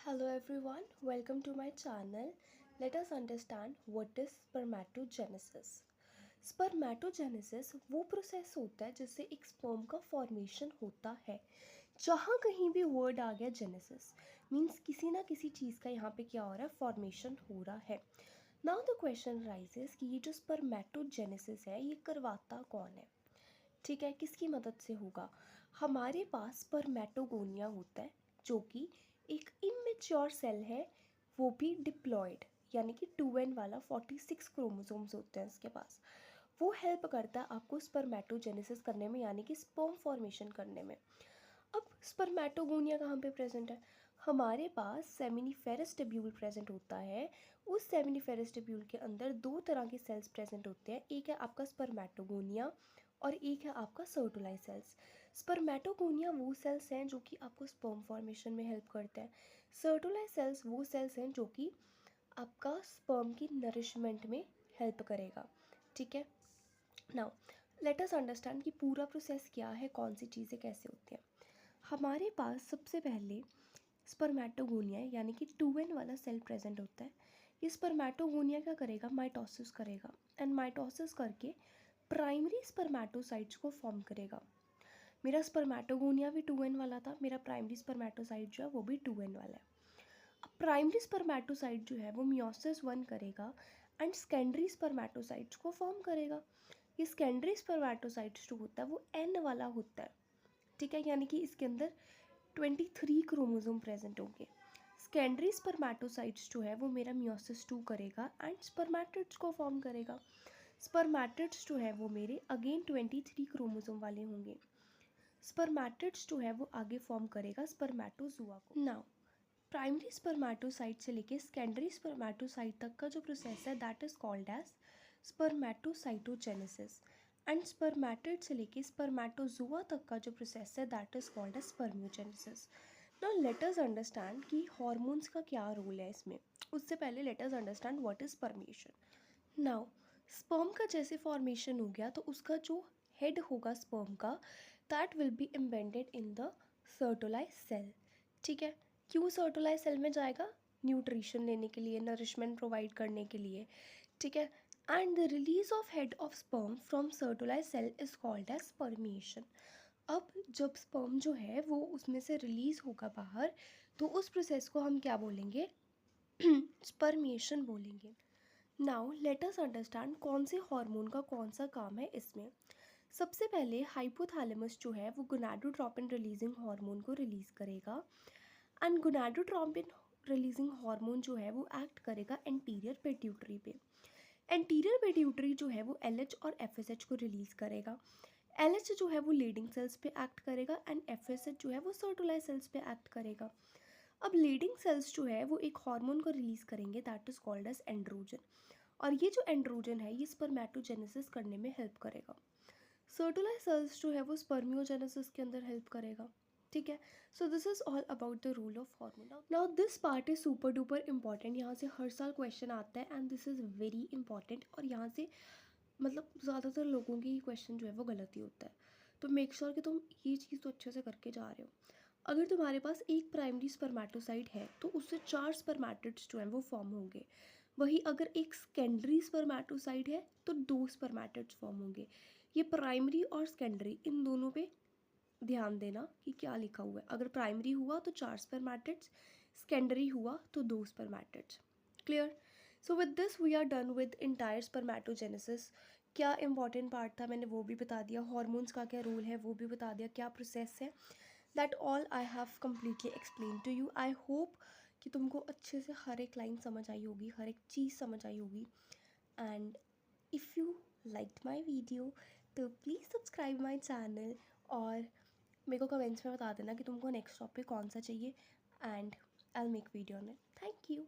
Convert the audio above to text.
Hello everyone, welcome to my channel. Let us understand what is spermatogenesis. Spermatogenesis वो process होता है जिससे एक स्पर्म का फॉर्मेशन होता है। जहाँ कहीं भी वर्ड आ गया जेनेसिस मीन्स किसी ना किसी चीज़ का यहाँ पे क्या हो रहा है, फॉर्मेशन हो रहा है। नाउ द क्वेश्चन राइजेस कि ये जो स्पर्मेटोजेनेसिस है ये करवाता कौन है। ठीक है, किसकी मदद से होगा। हमारे पास स्पर्मेटोगोनिया होता है जो कि एक इमेच्योर सेल है, वो भी डिप्लॉयड यानी कि 2n वाला 46 क्रोमोसोम्स होते हैं इसके पास। वो हेल्प करता है आपको स्पर्मेटोजेनेसिस करने में यानी कि स्पर्म फॉर्मेशन करने में। अब स्पर्मेटोगोनिया कहाँ पे प्रेजेंट है, हमारे पास सेमिनिफेरस टिब्यूल प्रेजेंट होता है। उस सेमिनिफेरस टिब्यूल के अंदर दो तरह के सेल्स प्रेजेंट होते हैं, एक है आपका स्पर्मेटोगोनिया और एक है आपका सर्टोलाई सेल्स। स्पर्मेटोगोनिया वो सेल्स हैं जो कि आपको स्पर्म फॉर्मेशन में हेल्प करते हैं। सर्टोलाई सेल्स वो सेल्स हैं जो कि आपका स्पर्म की नरिशमेंट में हेल्प करेगा। ठीक है, नाउ लेट अस अंडरस्टैंड कि पूरा प्रोसेस क्या है, कौन सी चीज़ें कैसे होती हैं। हमारे पास सबसे पहले स्पर्मेटोगोनिया यानी कि 2n वाला सेल प्रेजेंट होता है। ये स्पर्मेटोगोनिया क्या करेगा, माइटोसिस करेगा एंड माइटोसिस करके प्राइमरी स्पर्मेटोसाइट्स को फॉर्म करेगा। मेरा स्पर्मेटोगोनिया भी 2n वाला था, मेरा प्राइमरी स्पर्मेटोसाइट जो है वो भी 2n वाला है। अब प्राइमरी स्पर्मेटोसाइट जो है वो मियोसिस 1 करेगा एंड सेकेंडरी स्पर्मेटोसाइट्स को फॉर्म करेगा। ये सेकेंडरी स्पर्मेटोसाइट्स जो होता है वो n वाला होता है। ठीक है, यानी कि इसके अंदर 23 क्रोमोसोम प्रेजेंट होंगे। सेकेंडरी स्पर्मेटोसाइट्स जो है वो मेरा मियोसिस 2 करेगा एंड स्पर्मेटिड्स को फॉर्म करेगा। स्पर्मेटिड्स जो है वो मेरे अगेन 23 क्रोमोसोम वाले होंगे। स्पर्मेटिड्स जो है वो आगे फॉर्म करेगा स्पर्मेटोजुआ को। नाउ प्राइमरी स्पर्मेटोसाइट से लेके सेकेंडरी स्पर्मेटोसाइट तक का जो प्रोसेस है that is called as spermatocytogenesis and spermatid से लेके स्पर्मेटोजुआ तक का जो प्रोसेस है that is called as spermiogenesis. Now let us understand कि हार्मोन्स का क्या रोल है इसमें। उससे पहले let us understand what is spermiation. Now sperm का जैसे फॉर्मेशन हो गया तो उसका जो हेड होगा स्पर्म का that will be embedded in the sertoli cell. ठीक है, क्यों सर्टोलाई सेल में जाएगा, न्यूट्रिशन लेने के लिए, नरिशमेंट प्रोवाइड करने के लिए। ठीक है, and the release of head of sperm from sertoli cell is called as spermiation. अब जब स्पर्म जो है वो उसमें से रिलीज होगा बाहर तो उस प्रोसेस को हम क्या बोलेंगे, स्पर्मिएशन बोलेंगे। नाउ लेट अस अंडरस्टैंड कौन से हार्मोन का कौन सा काम है इसमें। सबसे पहले हाइपोथैलेमस जो है वो गोनाडोट्रोपिन रिलीजिंग हार्मोन को रिलीज करेगा एंड गोनाडोट्रोपिन रिलीजिंग हार्मोन जो है वो एक्ट करेगा एंटीरियर पिट्यूटरी पे। एंटीरियर पिट्यूटरी जो है वो LH और FSH को रिलीज़ करेगा। LH जो है वो लीडिंग सेल्स पे एक्ट करेगा एंड FSH जो है वो सर्टोलाई सेल्स पे एक्ट करेगा। अब लीडिंग सेल्स जो है वो एक हार्मोन को रिलीज़ करेंगे that is called as androgen, और ये जो एंड्रोजन है ये स्पर्मेटोजेनेसिस करने में हेल्प करेगा। सर्टोलाई सेल्स जो है वो स्पर्मियोजेनेसिस के अंदर हेल्प करेगा। ठीक है, so this is all about the role of hormone. Now this part is super duper important, यहाँ से हर साल क्वेश्चन आता है and this is very important, और यहाँ से मतलब ज़्यादातर लोगों की क्वेश्चन जो है वो गलत ही होता है। तो मेक श्योर कि तुम ये चीज़ तो अच्छे से करके जा रहे हो। अगर तुम्हारे पास एक प्राइमरी स्पर्मेटोसाइट है तो उससे 4 स्पर्मेटिड्स जो हैं वो फॉर्म होंगे। वही अगर एक सेकेंडरी स्पर्मेटोसाइट है तो 2 स्पर्मेटिड्स फॉर्म होंगे। ये प्राइमरी और सेकेंडरी इन दोनों पे ध्यान देना कि क्या लिखा हुआ है। अगर प्राइमरी हुआ तो 4 स्पर्मेटिड्स, सेकेंडरी हुआ तो 2 spermatids. Clear. So with this we are done with entire spermatogenesis. क्या इंपॉर्टेंट पार्ट था मैंने वो भी बता दिया, हार्मोन्स का क्या रोल है वो भी बता दिया, क्या प्रोसेस है, that all I have completely explain to you. I hope कि तुमको अच्छे से हर एक लाइन समझ आई होगी, हर एक चीज़ समझ आई होगी। And if you liked my video तो प्लीज़ सब्सक्राइब माई चैनल, और मेरे को कमेंट्स में बता देना कि तुमको नेक्स्ट टॉपिक कौन सा चाहिए and I will make video on it. Thank you.